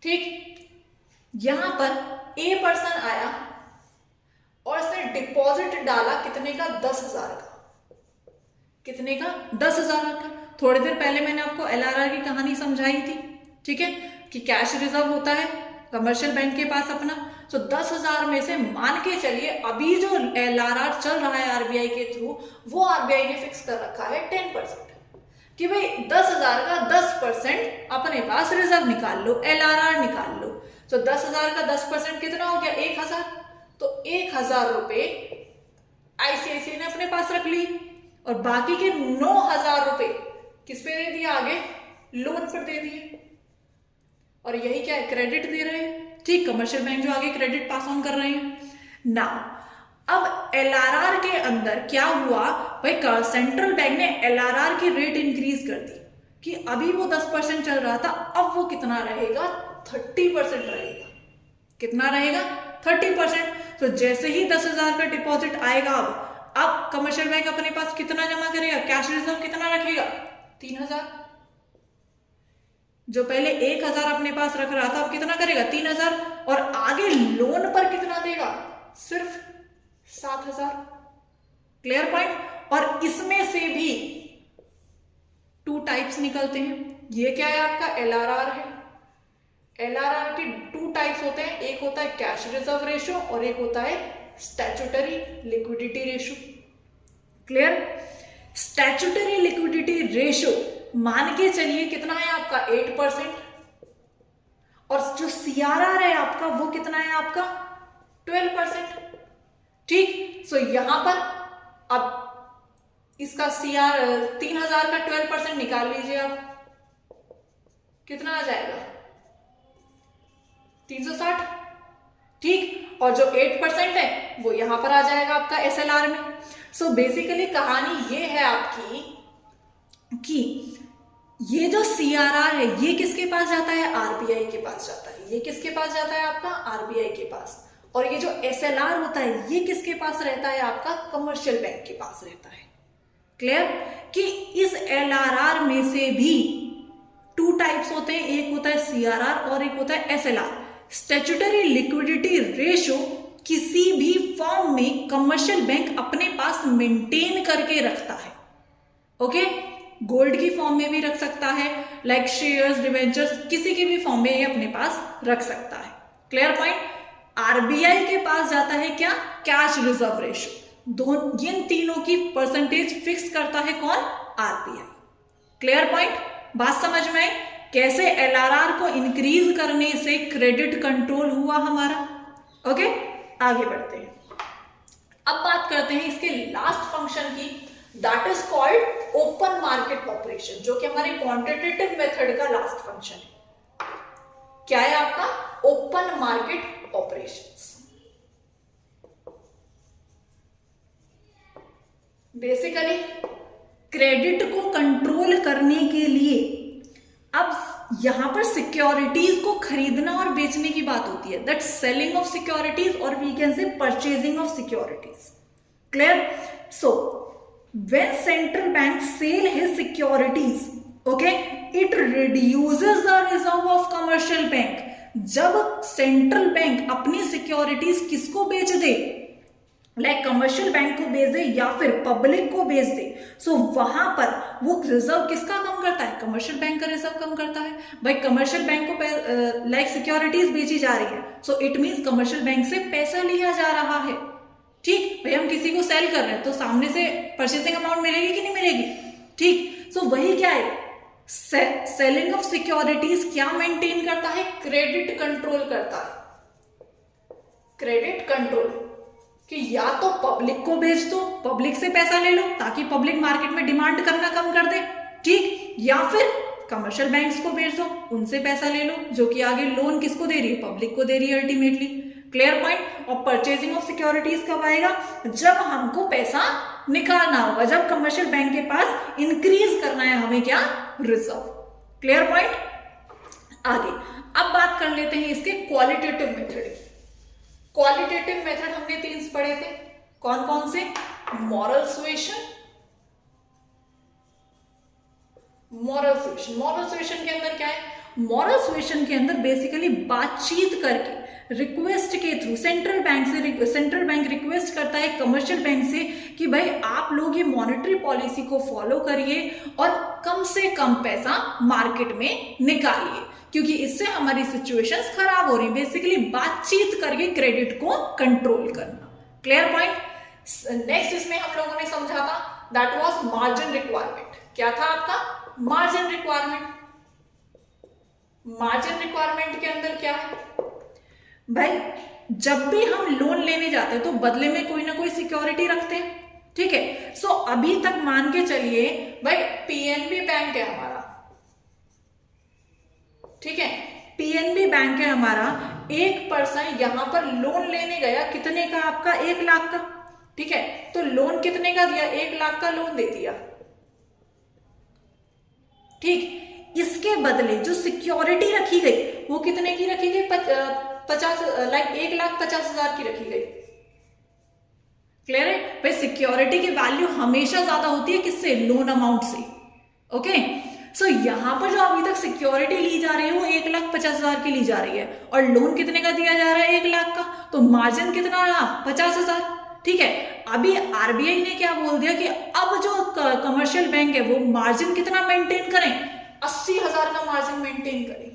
ठीक, यहां पर ए पर्सन आया और इसने डिपॉजिट डाला कितने का, 10,000 का। कितने का, 10,000 का। थोड़ी देर पहले मैंने आपको एलआरआर की कहानी समझाई थी, ठीक है, कि कैश रिजर्व होता है कमर्शियल बैंक के पास अपना। तो 10,000 में से मान के चलिए अभी जो एलआरआर चल रहा है आरबीआई के थ्रू, वो आरबीआई ने फिक्स कर रखा है 10%, कि भाई 10,000 का 10% अपने पास रिजर्व निकाल लो, एलआरआर निकाल लो। तो 10,000 का 10% कितना हो गया, 1,000। तो 1,000 रुपए आईसीआईसीआई ने अपने पास रख ली और बाकी के 9,000 रुपए किस पे दे दिया, आगे लोन पर दे दिए। और यही क्या है, क्रेडिट दे रहे हैं। ठीक, कमर्शियल बैंक जो आगे क्रेडिट पास ऑन कर रहे हैं ना। अब एलआरआर के अंदर क्या हुआ भाई, सेंट्रल बैंक ने एलआरआर की रेट इंक्रीज कर दी कि अभी वो 10% चल रहा था, अब वो कितना रहेगा, 30% रहेगा। कितना रहेगा, 30%। तो जैसे ही 10,000 का डिपॉजिट आएगा, अब कमर्शियल बैंक अपने पास कितना जमा करेगा, कैश रिजर्व कितना रखेगा, 3,000। जो पहले 1,000 अपने पास रख रहा था अब कितना करेगा, 3,000। और आगे लोन पर कितना देगा, सिर्फ 7,000। Clear point. और इसमें से भी 2 टाइप्स निकलते हैं। ये क्या है, आपका एलआरआर है। एलआरआर के 2 टाइप्स होते हैं, एक होता है कैश रिजर्व रेशियो और एक होता है statutory liquidity ratio. Clear. Statutory liquidity ratio मान के चलिए कितना है आपका, 8%। और जो सीआरआर है आपका वो कितना है आपका, 12%। ठीक। सो यहां पर अब इसका सीआर 3,000 का 12% निकाल लीजिए आप, कितना आ जाएगा, 360। ठीक। और जो 8% है वो यहां पर आ जाएगा आपका एसएलआर में। सो बेसिकली कहानी ये है आपकी कि ये जो सीआरआर है ये किसके पास जाता है, आरबीआई के पास जाता है। ये किसके पास जाता है आपका, आरबीआई के पास। और ये जो एसएलआर होता है ये किसके पास रहता है आपका, कमर्शियल बैंक के पास रहता है। क्लियर। कि इस एलआरआर में से भी टू टाइप्स होते हैं, एक होता है सीआरआर और एक होता है एसएलआर। स्टैट्यूटरी लिक्विडिटी रेशियो किसी भी फॉर्म में कमर्शियल बैंक अपने पास मेंटेन करके रखता है। ओके, गोल्ड की फॉर्म में भी रख सकता है, लाइक शेयर्स, डिवेंचर्स, किसी की भी फॉर्म में ये अपने पास रख सकता है। Clear point. आरबीआई के पास जाता है क्या, कैश रिजर्व रेशियो। दोनों इन तीनों की परसेंटेज फिक्स करता है कौन, आरबीआई। क्लियर पॉइंट, बात समझ में आई कैसे एलआरआर को इंक्रीज करने से क्रेडिट कंट्रोल हुआ हमारा। ओके, आगे बढ़ते हैं। अब बात करते हैं इसके लास्ट फंक्शन की, that is called open market operation, जो कि हमारे क्वांटिटेटिव मेथड का लास्ट फंक्शन है। क्या है आपका, open market operations. Basically credit को कंट्रोल करने के लिए अब यहां पर सिक्योरिटीज को खरीदना और बेचने की बात होती है, दैट सेलिंग ऑफ सिक्योरिटीज और we can say purchasing of securities. Clear. So when central bank sell his securities, okay, it reduces the reserve of commercial bank. जब सेंट्रल बैंक अपनी सिक्योरिटीज किसको बेच दे, लाइक कमर्शियल बैंक को बेच दे या फिर पब्लिक को बेच दे, सो वहां पर वो रिजर्व किसका कम करता है, कमर्शियल बैंक का रिजर्व कम करता है। भाई कमर्शियल बैंक को लाइक सिक्योरिटीज बेची जा रही है, so it means commercial bank से पैसा लिया जा रहा है। ठीक, भाई हम किसी को सेल कर रहे हैं तो सामने से परचेसिंग अमाउंट मिलेगी कि नहीं मिलेगी। ठीक, सो वही क्या है, सेलिंग ऑफ सिक्योरिटीज क्या मेंटेन करता है, क्रेडिट कंट्रोल करता है। क्रेडिट कंट्रोल कि या तो पब्लिक को बेच दो, पब्लिक से पैसा ले लो ताकि पब्लिक मार्केट में डिमांड करना कम कर दे। ठीक, या फिर कमर्शियल बैंक्स को बेच दो, उनसे पैसा ले लो, जो कि आगे लोन किसको दे रही है, पब्लिक को दे रही है अल्टीमेटली। Clear point. और परचेजिंग ऑफ सिक्योरिटीज कब आएगा, जब हमको पैसा निकालना होगा, जब कमर्शियल बैंक के पास इंक्रीज करना है हमें क्या, रिजर्व। Clear point. आगे अब बात कर लेते हैं इसके क्वालिटेटिव मेथड की। क्वालिटेटिव मेथड हमने 3 पढ़े थे, कौन कौन से, मॉरल सुएशन, मॉरल सुएशन के अंदर क्या है, मॉरल सुएशन के अंदर बेसिकली बातचीत करके रिक्वेस्ट के थ्रू सेंट्रल बैंक रिक्वेस्ट करता है कमर्शियल बैंक से कि भाई आप लोग ये मॉनेटरी पॉलिसी को फॉलो करिए और कम से कम पैसा मार्केट में निकालिए, क्योंकि इससे हमारी सिचुएशंस खराब हो रही है। बेसिकली बातचीत करके क्रेडिट को कंट्रोल करना। Clear point. नेक्स्ट इसमें हम लोगों ने समझा था दैट वाज मार्जिन रिक्वायरमेंट। क्या था आपका, मार्जिन रिक्वायरमेंट। मार्जिन रिक्वायरमेंट के अंदर क्या है भाई, जब भी हम लोन लेने जाते हैं तो बदले में कोई ना कोई सिक्योरिटी रखते हैं। ठीक है, सो अभी तक मान के चलिए भाई पीएनबी बैंक है हमारा, ठीक है, पीएनबी बैंक है हमारा, एक पर्सन यहां पर लोन लेने गया, कितने का आपका, 1 लाख का। ठीक है, तो लोन कितने का दिया, 1 लाख का लोन दे दिया। ठीक, इसके बदले जो सिक्योरिटी रखी गई वो कितने की रखी गई, 1,50,000 की रखी गई। क्लियर है भाई, सिक्योरिटी की वैल्यू हमेशा ज्यादा होती है किससे, लोन अमाउंट से। ओके, सो यहां पर जो अभी तक सिक्योरिटी ली जा रही है वो 1,50,000 की ली जा रही है और लोन कितने का दिया जा रहा है, 1 लाख का, तो मार्जिन कितना रहा, 50,000। ठीक है, अभी आरबीआई ने क्या बोल दिया कि अब जो कमर्शियल बैंक है वो मार्जिन कितना मेंटेन करें, 80,000 का मार्जिन मेंटेन करें।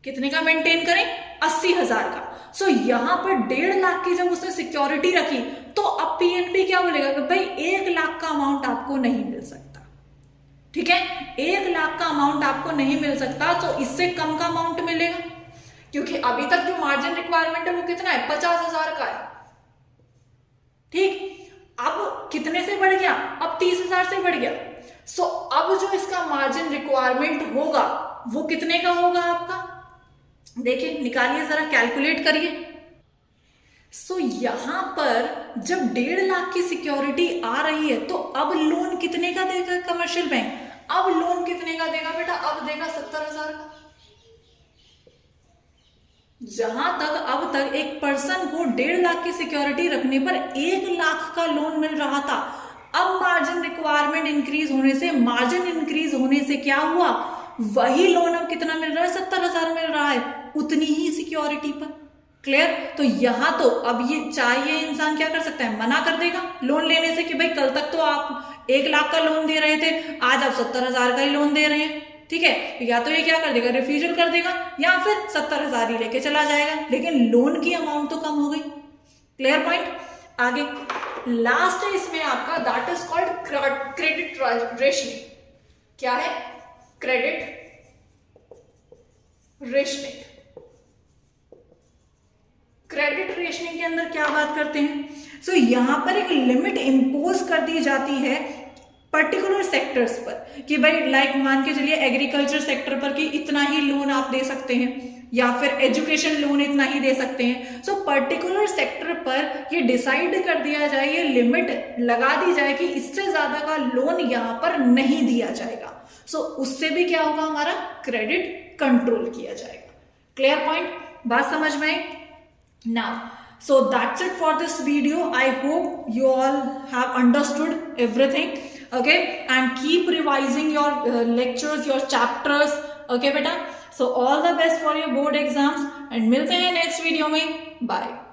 कितने का मेंटेन करें, 80,000 का। सो यहां पर 1.5 लाख की जब उसने सिक्योरिटी रखी तो अब पीएनबी क्या बोलेगा कि भाई 1 लाख का अमाउंट आपको नहीं मिल सकता। ठीक है, 1 लाख का अमाउंट आपको नहीं मिल सकता, तो इससे कम का अमाउंट मिलेगा, क्योंकि अभी तक जो मार्जिन रिक्वायरमेंट है वो कितना है, 50,000 का है। ठीक, अब कितने से बढ़ गया, अब 30,000 से बढ़ गया। सो अब जो इसका मार्जिन रिक्वायरमेंट होगा वो कितने का होगा आपका, देखिए निकालिए जरा, कैलकुलेट करिए। सो यहां पर जब 1.5 लाख की सिक्योरिटी आ रही है तो अब लोन कितने का देगा कमर्शियल बैंक, अब लोन कितने का देगा बेटा, अब देगा 70,000 का। जहां तक अब तक एक पर्सन को 1.5 लाख की सिक्योरिटी रखने पर 1 लाख का लोन मिल रहा था, अब मार्जिन रिक्वायरमेंट इंक्रीज होने से, मार्जिन इंक्रीज होने से क्या हुआ, वही लोन अब कितना मिल रहा है, 70,000 मिल रहा है, उतनी ही सिक्योरिटी पर। क्लियर? तो यहां तो अब ये चाहिए इंसान क्या कर सकता है, मना कर देगा लोन लेने से कि भाई कल तक तो आप 1 लाख का लोन दे रहे थे, आज आप 70,000 का ही लोन दे रहे हैं। ठीक है, या तो ये क्या कर देगा, रिफ्यूजल कर देगा, या फिर 70,000 ही लेके चला जाएगा, लेकिन लोन की अमाउंट तो कम हो गई। Clear point? आगे लास्ट है इसमें आपका, that is called credit rationing. क्या है? Credit rationing. क्रेडिट रेशनिंग के अंदर क्या बात करते हैं, सो यहां पर एक लिमिट इंपोज कर दी जाती है पर्टिकुलर सेक्टर्स पर कि भाई लाइक मान के चलिए एग्रीकल्चर सेक्टर पर कि इतना ही लोन आप दे सकते हैं, या फिर एजुकेशन लोन इतना ही दे सकते हैं। सो पर्टिकुलर सेक्टर पर ये डिसाइड कर दिया जाए, ये लिमिट लगा दी जाए कि इससे ज्यादा का लोन यहां पर नहीं दिया जाएगा। सो उससे भी क्या होगा, हमारा क्रेडिट कंट्रोल किया जाएगा। Clear point? बात समझ में आई? Now, so that's it for this video. I hope you all have understood everything. Okay, and keep revising your lectures, your chapters. Okay, beta. So all the best for your board exams. And मिलते हैं next video में. Bye.